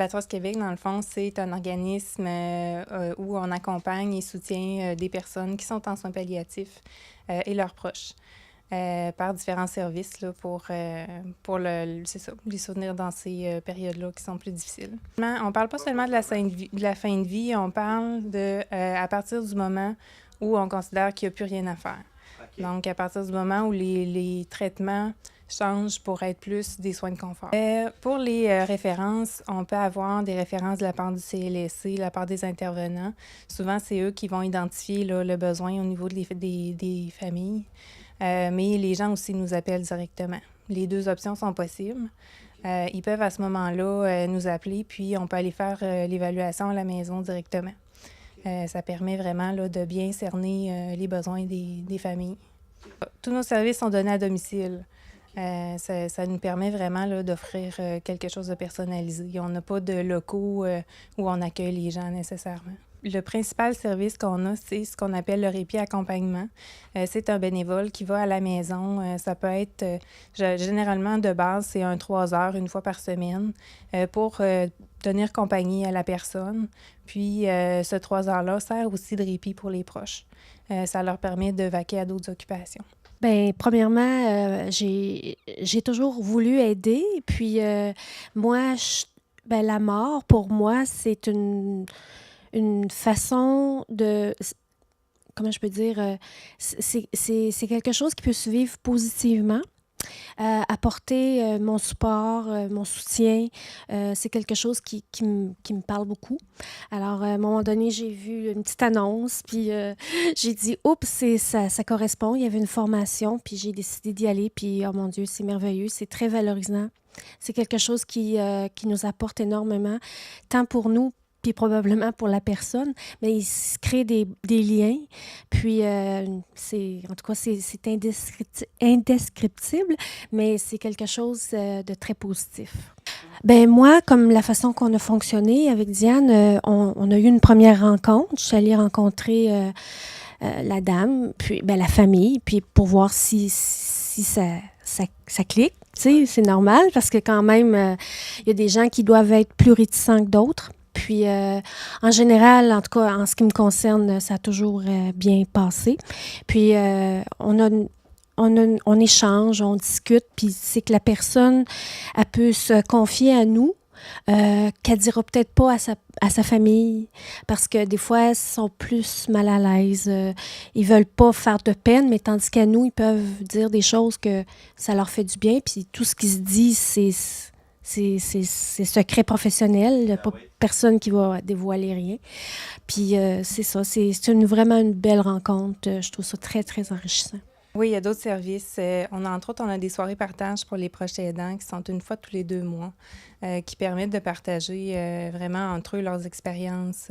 La Trust Québec, dans le fond, c'est un organisme où on accompagne et soutient des personnes qui sont en soins palliatifs et leurs proches par différents services là, c'est ça, les soutenir dans ces périodes-là qui sont plus difficiles. On ne parle pas seulement de la fin de vie, on parle de à partir du moment où on considère qu'il n'y a plus rien à faire. Okay. Donc, à partir du moment où les traitements changent pour être plus des soins de confort. Pour les références, on peut avoir des références de la part du CLSC, de la part des intervenants. Souvent, c'est eux qui vont identifier là, le besoin au niveau des familles. Mais les gens aussi nous appellent directement. Les deux options sont possibles. Ils peuvent à ce moment-là nous appeler, puis on peut aller faire l'évaluation à la maison directement. Ça permet vraiment là, de bien cerner les besoins des familles. Tous nos services sont donnés à domicile. Ça nous permet vraiment là, d'offrir quelque chose de personnalisé. On n'a pas de locaux où on accueille les gens nécessairement. Le principal service qu'on a, c'est ce qu'on appelle le répit accompagnement. C'est un bénévole qui va à la maison. Ça peut être, généralement de base, c'est 3 heures, une fois par semaine, pour tenir compagnie à la personne. Puis, ce 3 heures-là sert aussi de répit pour les proches. Ça leur permet de vaquer à d'autres occupations. Bien, premièrement, j'ai toujours voulu aider. Puis, moi, la mort, pour moi, c'est une façon de... Comment je peux dire? C'est quelque chose qui peut se vivre positivement. Apporter mon support, mon soutien, c'est quelque chose qui me parle beaucoup. Alors, à un moment donné, j'ai vu une petite annonce, puis j'ai dit « Oups, ça correspond ». Il y avait une formation, puis j'ai décidé d'y aller, puis oh mon Dieu, c'est merveilleux, c'est très valorisant. C'est quelque chose qui nous apporte énormément, tant pour nous, puis probablement pour la personne, mais il se crée des liens, puis en tout cas, c'est indescriptible, mais c'est quelque chose de très positif. Ben moi, comme la façon qu'on a fonctionné avec Diane, on a eu une première rencontre. Je suis allée rencontrer la dame, puis la famille, puis pour voir si ça clique. Tu sais, c'est normal, parce que quand même, il y a des gens qui doivent être plus réticents que d'autres. Puis, en général, en tout cas, en ce qui me concerne, ça a toujours bien passé. Puis, on échange, on discute, puis c'est que la personne, elle peut se confier à nous, qu'elle dira peut-être pas à sa famille, parce que des fois, ils sont plus mal à l'aise. Ils veulent pas faire de peine, mais tandis qu'à nous, ils peuvent dire des choses que ça leur fait du bien, puis tout ce qui se dit, c'est secret professionnel. Il n'y a pas personne qui va dévoiler rien. Puis c'est ça, c'est vraiment une belle rencontre. Je trouve ça très, très enrichissant. Oui, il y a d'autres services. Entre autres, on a des soirées partage pour les proches aidants qui sont une fois tous les 2 mois, qui permettent de partager vraiment entre eux leurs expériences.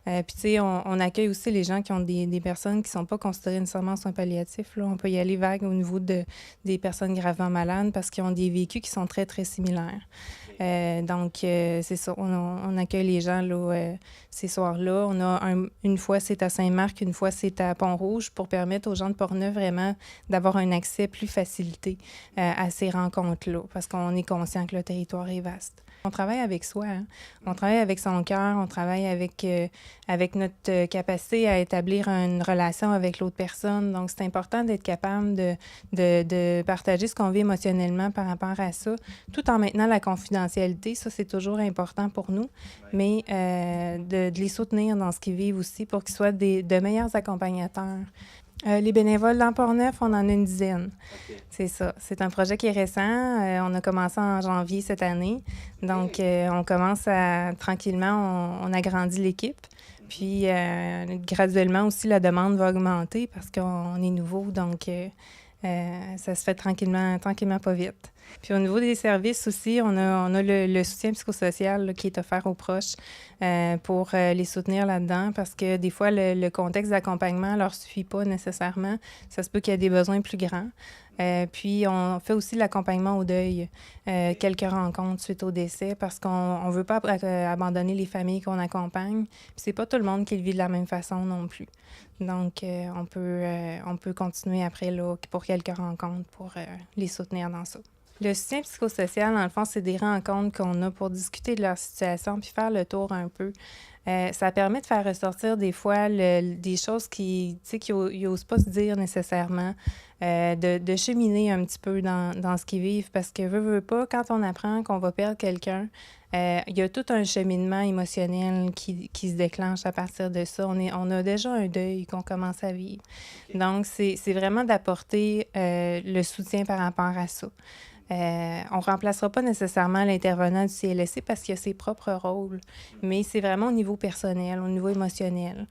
Puis, tu sais, on accueille aussi les gens qui ont des personnes qui ne sont pas considérées nécessairement en soins palliatifs. Là. On peut y aller vague au niveau des personnes gravement malades parce qu'ils ont des vécus qui sont très, très similaires. Donc, c'est ça, on accueille les gens là, ces soirs-là. On a une fois, c'est à Saint-Marc, une fois, c'est à Pont-Rouge pour permettre aux gens de Portneuf vraiment d'avoir un accès plus facilité à ces rencontres-là parce qu'on est conscient que le territoire est vaste. On travaille avec soi, hein? On travaille avec son cœur, on travaille avec notre capacité à établir une relation avec l'autre personne. Donc, c'est important d'être capable de partager ce qu'on vit émotionnellement par rapport à ça, tout en maintenant la confidentialité. Ça, c'est toujours important pour nous, mais de les soutenir dans ce qu'ils vivent aussi pour qu'ils soient de meilleurs accompagnateurs. Les bénévoles dans Portneuf, on en a une dizaine. Okay. C'est ça. C'est un projet qui est récent. On a commencé en janvier cette année. Donc, on commence tranquillement, on agrandit l'équipe. Puis, graduellement aussi, la demande va augmenter parce qu'on est nouveau. Donc, ça se fait tranquillement, pas vite. Puis au niveau des services aussi, on a le soutien psychosocial là, qui est offert aux proches pour les soutenir là-dedans parce que des fois, le contexte d'accompagnement ne leur suffit pas nécessairement. Ça se peut qu'il y ait des besoins plus grands. Puis, on fait aussi l'accompagnement au deuil, quelques rencontres suite au décès parce qu'on ne veut pas abandonner les familles qu'on accompagne. Puis, c'est pas tout le monde qui le vit de la même façon non plus. Donc, on peut continuer après là, pour quelques rencontres pour les soutenir dans ça. Le soutien psychosocial, dans le fond, c'est des rencontres qu'on a pour discuter de leur situation puis faire le tour un peu. Ça permet de faire ressortir des fois des choses qui, tu sais, qu'ils n'osent pas se dire nécessairement, de cheminer un petit peu dans ce qu'ils vivent parce que veut pas, quand on apprend qu'on va perdre quelqu'un, il y a tout un cheminement émotionnel qui se déclenche à partir de ça. On a déjà un deuil qu'on commence à vivre. Donc, c'est vraiment d'apporter le soutien par rapport à ça. On ne remplacera pas nécessairement l'intervenant du CLSC parce qu'il a ses propres rôles, mais c'est vraiment au niveau personnel, au niveau émotionnel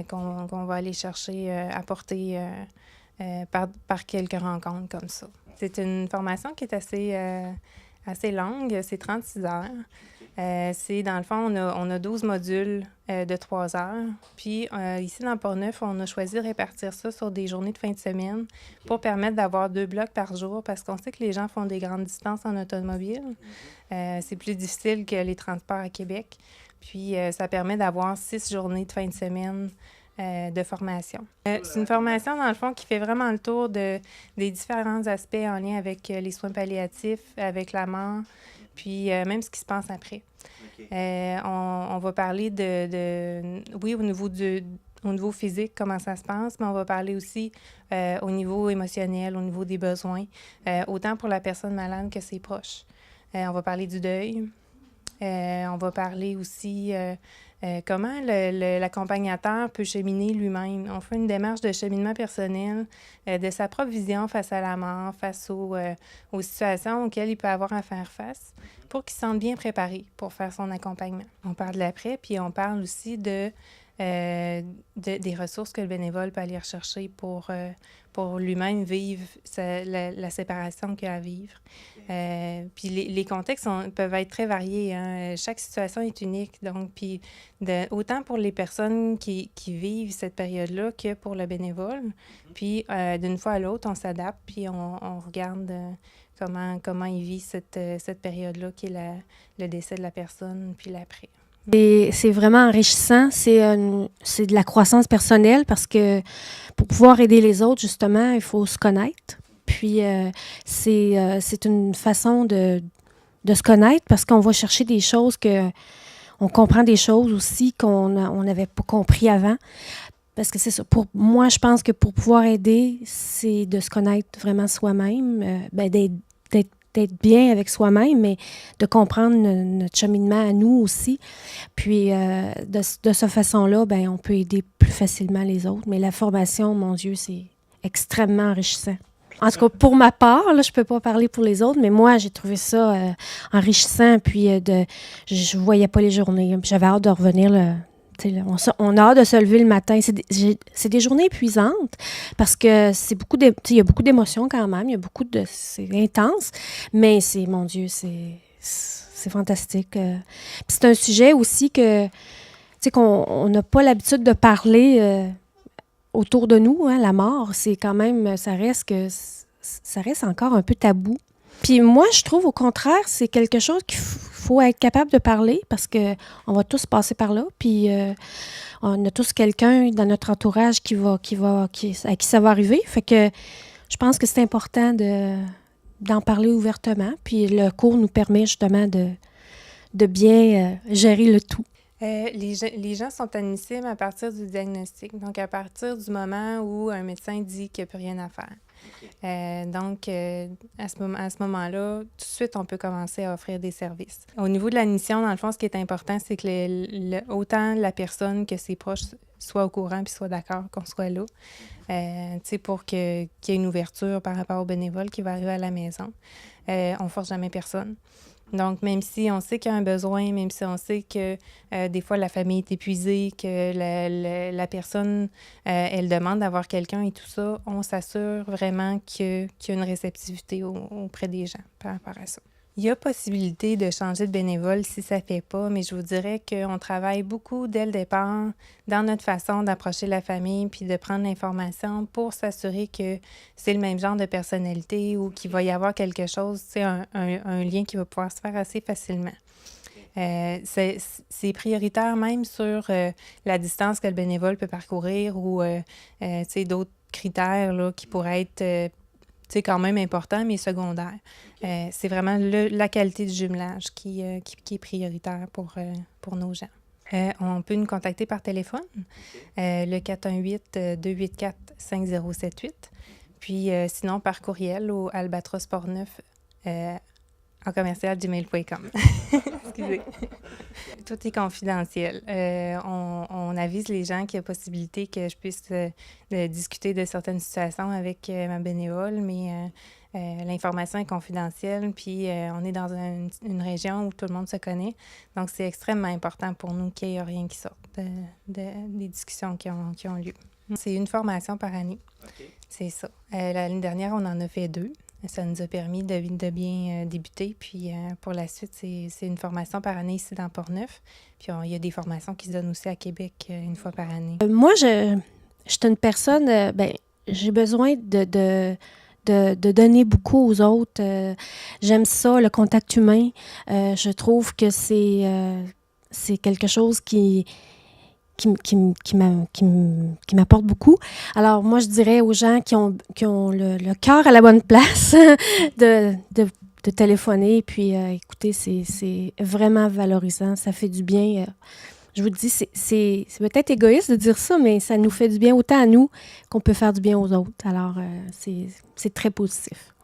qu'on va aller chercher, apporter par quelques rencontres comme ça. C'est une formation qui est assez longue, c'est 36 heures. C'est, dans le fond, on a 12 modules de 3 heures. Puis ici, dans Port-Neuf, on a choisi de répartir ça sur des journées de fin de semaine pour permettre d'avoir 2 blocs par jour parce qu'on sait que les gens font des grandes distances en automobile. C'est plus difficile que les transports à Québec. Puis ça permet d'avoir 6 journées de fin de semaine de formation. C'est une formation, dans le fond, qui fait vraiment le tour des différents aspects en lien avec les soins palliatifs, avec la mort, puis même ce qui se passe après. On va parler oui, au niveau physique, comment ça se passe, mais on va parler aussi au niveau émotionnel, au niveau des besoins, autant pour la personne malade que ses proches. On va parler du deuil. On va parler aussi comment l'accompagnateur peut cheminer lui-même. On fait une démarche de cheminement personnel de sa propre vision face à la mort, face aux situations auxquelles il peut avoir à faire face pour qu'il se sente bien préparé pour faire son accompagnement. On parle de l'après, puis on parle aussi des ressources que le bénévole peut aller rechercher pour lui-même vivre la séparation qu'il a à vivre. Puis les contextes peuvent être très variés. Hein. Chaque situation est unique. Donc, puis autant pour les personnes qui vivent cette période-là que pour le bénévole. Puis d'une fois à l'autre, on s'adapte, puis on regarde comment il vit cette période-là qui est le décès de la personne, puis l'après. Et c'est vraiment enrichissant. C'est de la croissance personnelle parce que pour pouvoir aider les autres, justement, il faut se connaître. Puis c'est une façon de se connaître parce qu'on va chercher des choses on comprend des choses aussi qu'on n'avait pas compris avant. Parce que c'est ça. Pour moi, je pense que pour pouvoir aider, c'est de se connaître vraiment soi-même, d'être bien avec soi-même, mais de comprendre notre cheminement à nous aussi. Puis, de cette façon-là, on peut aider plus facilement les autres. Mais la formation, mon Dieu, c'est extrêmement enrichissant. En tout cas, pour ma part, là, je ne peux pas parler pour les autres, mais moi, j'ai trouvé ça enrichissant. Puis, je ne voyais pas les journées. J'avais hâte de revenir. On a hâte de se lever le matin. C'est des journées épuisantes parce que il y a beaucoup d'émotions quand même. C'est intense, mais mon Dieu, c'est fantastique. Puis c'est un sujet aussi qu'on n'a pas l'habitude de parler autour de nous. Hein, la mort, c'est quand même, ça reste encore un peu tabou. Puis moi, je trouve au contraire, c'est quelque chose qu'il faut être capable de parler parce qu'on va tous passer par là. Puis on a tous quelqu'un dans notre entourage à qui ça va arriver. Fait que je pense que c'est important d'en parler ouvertement. Puis le cours nous permet justement de bien gérer le tout. Les gens sont admissibles à partir du diagnostic, donc à partir du moment où un médecin dit qu'il n'y a plus rien à faire. Donc, à ce moment-là, tout de suite, on peut commencer à offrir des services. Au niveau de l'admission, dans le fond, ce qui est important, c'est que autant la personne que ses proches soient au courant puis soient d'accord qu'on soit là, pour qu'il y ait une ouverture par rapport au bénévole qui va arriver à la maison. On ne force jamais personne. Donc, même si on sait qu'il y a un besoin, même si on sait que des fois la famille est épuisée, que la personne, elle demande d'avoir quelqu'un et tout ça, on s'assure vraiment qu'il y a une réceptivité auprès des gens par rapport à ça. Il y a possibilité de changer de bénévole si ça ne fait pas, mais je vous dirais qu'on travaille beaucoup dès le départ dans notre façon d'approcher la famille puis de prendre l'information pour s'assurer que c'est le même genre de personnalité ou qu'il va y avoir quelque chose, un lien qui va pouvoir se faire assez facilement. C'est prioritaire même sur la distance que le bénévole peut parcourir ou d'autres critères là, qui pourraient être c'est quand même important, mais secondaire. C'est vraiment la qualité du jumelage qui est prioritaire pour nos gens. On peut nous contacter par téléphone, le 418-284-5078. Puis sinon, par courriel au albatrosportneuf en commercial@gmail.com. Excusez. Tout est confidentiel. On avise les gens qu'il y a possibilité que je puisse discuter de certaines situations avec ma bénévole, mais l'information est confidentielle, puis on est dans une région où tout le monde se connaît. Donc, c'est extrêmement important pour nous qu'il n'y ait rien qui sorte des discussions qui ont lieu. C'est une formation par année. Okay. C'est ça. L'année dernière, on en a fait 2. Ça nous a permis de bien débuter. Puis pour la suite, c'est une formation par année ici dans Portneuf. Puis il y a des formations qui se donnent aussi à Québec une fois par année. Moi, je suis une personne, j'ai besoin de donner beaucoup aux autres. J'aime ça, le contact humain. Je trouve que c'est quelque chose qui m'apporte beaucoup. Alors, moi, je dirais aux gens qui ont le cœur à la bonne place de téléphoner. Puis, écoutez, c'est vraiment valorisant. Ça fait du bien. Je vous dis, c'est peut-être égoïste de dire ça, mais ça nous fait du bien autant à nous qu'on peut faire du bien aux autres. Alors, c'est très positif.